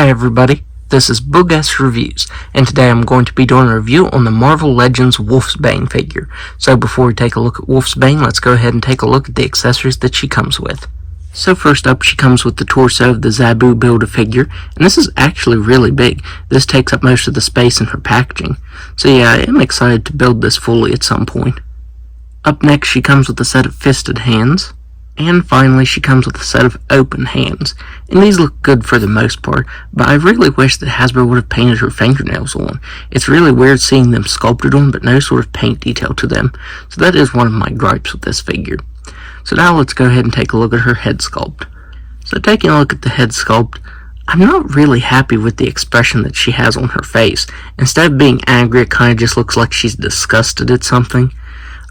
Hi everybody, this is Boogess Reviews, and today I'm going to be doing a review on the Marvel Legends Wolfsbane figure. So before we take a look at Wolfsbane, let's go ahead and take a look at the accessories that she comes with. So first up, she comes with the torso of the Zabu Build-A-Figure, and this is actually really big. This takes up most of the space in her packaging. So yeah, I am excited to build this fully at some point. Up next, she comes with a set of fisted hands. And finally, she comes with a set of open hands, and these look good for the most part, but I really wish that Hasbro would have painted her fingernails on. It's really weird seeing them sculpted on, but no sort of paint detail to them, so that is one of my gripes with this figure. So now let's go ahead and take a look at her head sculpt. So taking a look at the head sculpt, I'm not really happy with the expression that she has on her face. Instead of being angry, it kind of just looks like she's disgusted at something.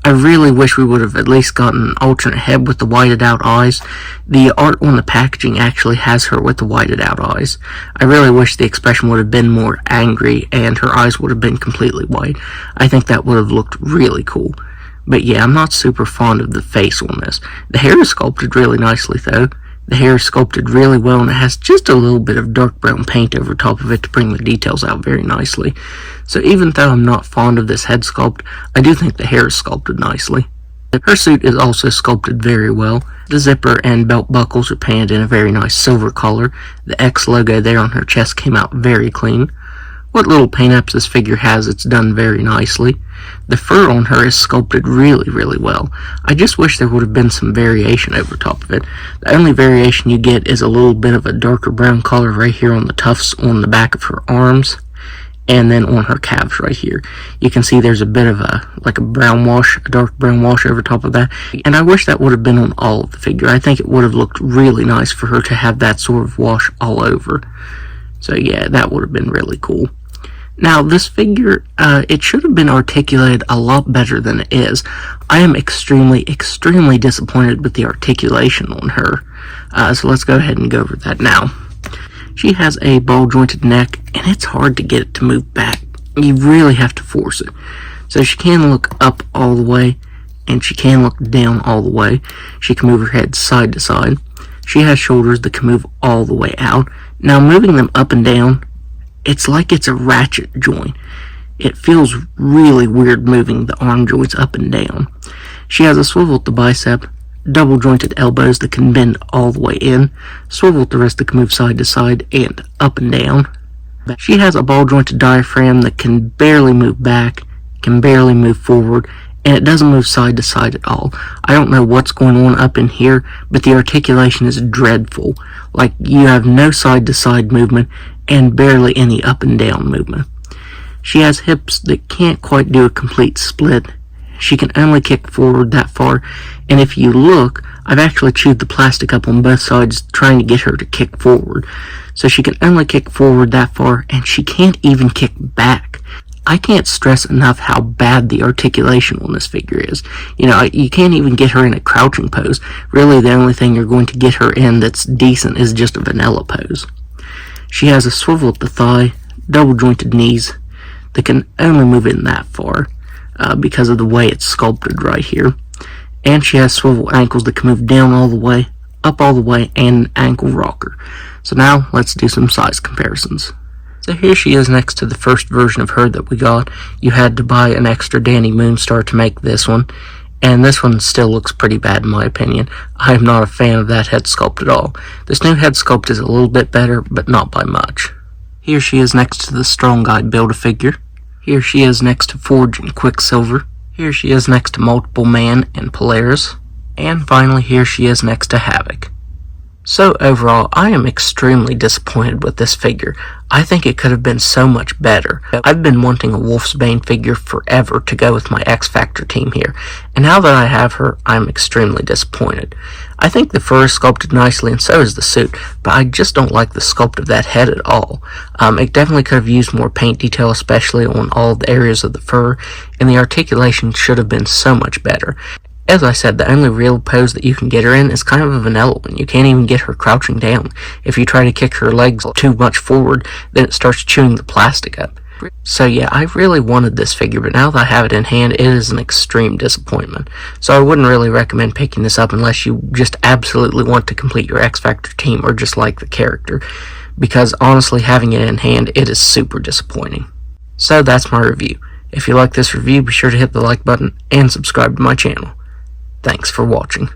I really wish we would have at least gotten an alternate head with the whited out eyes. The art on the packaging actually has her with the whited out eyes. I really wish the expression would have been more angry and her eyes would have been completely white. I think that would have looked really cool. But yeah, I'm not super fond of the face on this. The hair is sculpted really nicely though. The hair is sculpted really well, and it has just a little bit of dark brown paint over top of it to bring the details out very nicely. So even though I'm not fond of this head sculpt, I do think the hair is sculpted nicely. Her suit is also sculpted very well. The zipper and belt buckles are painted in a very nice silver color. The X logo there on her chest came out very clean. What little paint ups this figure has, it's done very nicely. The fur on her is sculpted really well. I just wish there would have been some variation over top of it. The only variation you get is a little bit of a darker brown color right here on the tufts on the back of her arms, and then on her calves right here. You can see there's a bit of a brown wash, a dark brown wash over top of that, and I wish that would have been on all of the figure. I think it would have looked really nice for her to have that sort of wash all over. So yeah, that would have been really cool. Now, this figure, it should have been articulated a lot better than it is. I am extremely disappointed with the articulation on her. So let's go ahead and go over that now. She has a ball-jointed neck, and it's hard to get it to move back. You really have to force it. So she can look up all the way, and she can look down all the way. She can move her head side to side. She has shoulders that can move all the way out. Now, moving them up and down, it's like it's a ratchet joint. It feels really weird moving the arm joints up and down. She has a swivel at the bicep, double jointed elbows that can bend all the way in, swivel at the wrist that can move side to side and up and down. She has a ball jointed diaphragm that can barely move back, can barely move forward, and it doesn't move side to side at all. I don't know what's going on up in here, but the articulation is dreadful. Like, you have no side to side movement and barely any up and down movement. She has hips that can't quite do a complete split. She can only kick forward that far, and if you look, I've actually chewed the plastic up on both sides trying to get her to kick forward. So she can only kick forward that far, and she can't even kick back. I can't stress enough how bad the articulation on this figure is. You know, you can't even get her in a crouching pose. Really, the only thing you're going to get her in that's decent is just a vanilla pose. She has a swivel at the thigh, double jointed knees that can only move in that far because of the way it's sculpted right here. And she has swivel ankles that can move down all the way, up all the way, and an ankle rocker. So now let's do some size comparisons. So here she is next to the first version of her that we got. You had to buy an extra Danny Moonstar to make this one, and this one still looks pretty bad in my opinion. I am not a fan of that head sculpt at all. This new head sculpt is a little bit better, but not by much. Here she is next to the Strong Guy Build-A-Figure. Here she is next to Forge and Quicksilver. Here she is next to Multiple Man and Polaris. And finally, here she is next to Havoc. So overall, I am extremely disappointed with this figure. I think it could have been so much better. I've been wanting a Wolfsbane figure forever to go with my X Factor team here, and now that I have her, I'm extremely disappointed. I think the fur is sculpted nicely, and so is the suit, but I just don't like the sculpt of that head at all. It definitely could have used more paint detail, especially on all the areas of the fur, and the articulation should have been so much better. As I said, the only real pose that you can get her in is kind of a vanilla one. You can't even get her crouching down. If you try to kick her legs too much forward, then it starts chewing the plastic up. So yeah, I really wanted this figure, but now that I have it in hand, it is an extreme disappointment. So I wouldn't really recommend picking this up unless you just absolutely want to complete your X Factor team or just like the character. because honestly, having it in hand, it is super disappointing. So that's my review. If you like this review, be sure to hit the like button and subscribe to my channel. Thanks for watching.